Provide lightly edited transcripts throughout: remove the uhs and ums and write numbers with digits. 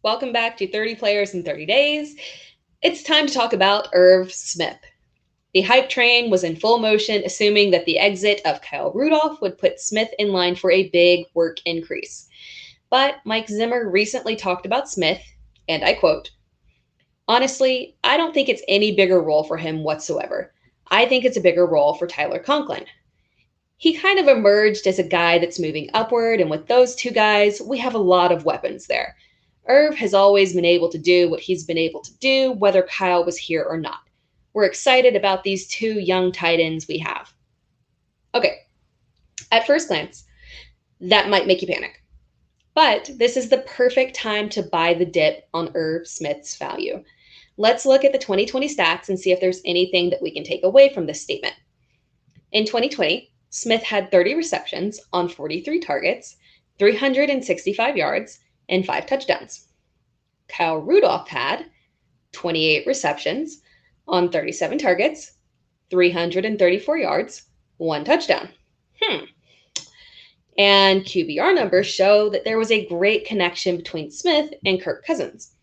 Welcome back to 30 Players in 30 Days. It's time to talk about Irv Smith. The hype train was in full motion, assuming that the exit of Kyle Rudolph would put Smith in line for a big work increase. But Mike Zimmer recently talked about Smith, and I quote, "Honestly, I don't think it's any bigger role for him whatsoever. I think it's a bigger role for Tyler Conklin. He kind of emerged as a guy that's moving upward, and with those two guys, we have a lot of weapons there. Irv has always been able to do what he's been able to do, whether Kyle was here or not. We're excited about these two young tight ends we have." Okay, at first glance, that might make you panic. But this is the perfect time to buy the dip on Irv Smith's value. Let's look at the 2020 stats and see if there's anything that we can take away from this statement. In 2020, Smith had 30 receptions on 43 targets, 365 yards, and 5 touchdowns. Kyle Rudolph had 28 receptions on 37 targets, 334 yards, 1 touchdown. And QBR numbers show that there was a great connection between Smith and Kirk Cousins.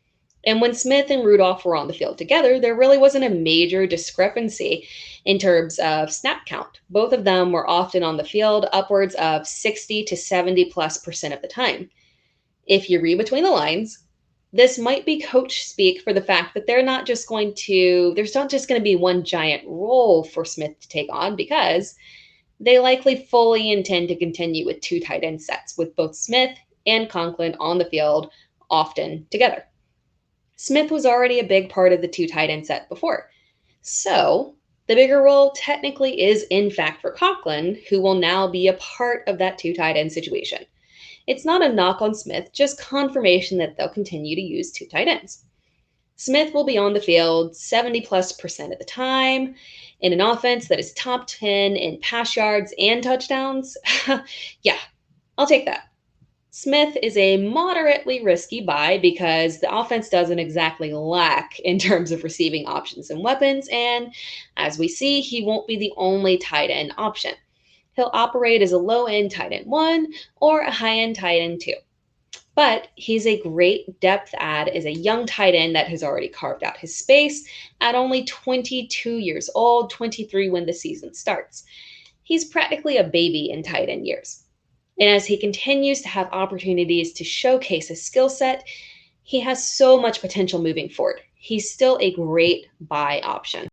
And when Smith and Rudolph were on the field together, there really wasn't a major discrepancy in terms of snap count. Both of them were often on the field upwards of 60 to 70+% of the time. If you read between the lines, this might be coach speak for the fact that there's not just going to be one giant role for Smith to take on, because they likely fully intend to continue with 2 tight end sets with both Smith and Conklin on the field often together. Smith was already a big part of the 2 tight end set before. So the bigger role technically is in fact for Conklin, who will now be a part of that 2 tight end situation. It's not a knock on Smith, just confirmation that they'll continue to use 2 tight ends. Smith will be on the field 70+% of the time in an offense that is top 10 in pass yards and touchdowns. Yeah, I'll take that. Smith is a moderately risky buy because the offense doesn't exactly lack in terms of receiving options and weapons, and as we see, he won't be the only tight end option. He'll operate as a low-end tight end 1 or a high-end tight end 2. But he's a great depth add as a young tight end that has already carved out his space at only 22 years old, 23 when the season starts. He's practically a baby in tight end years. And as he continues to have opportunities to showcase his skill set, he has so much potential moving forward. He's still a great buy option.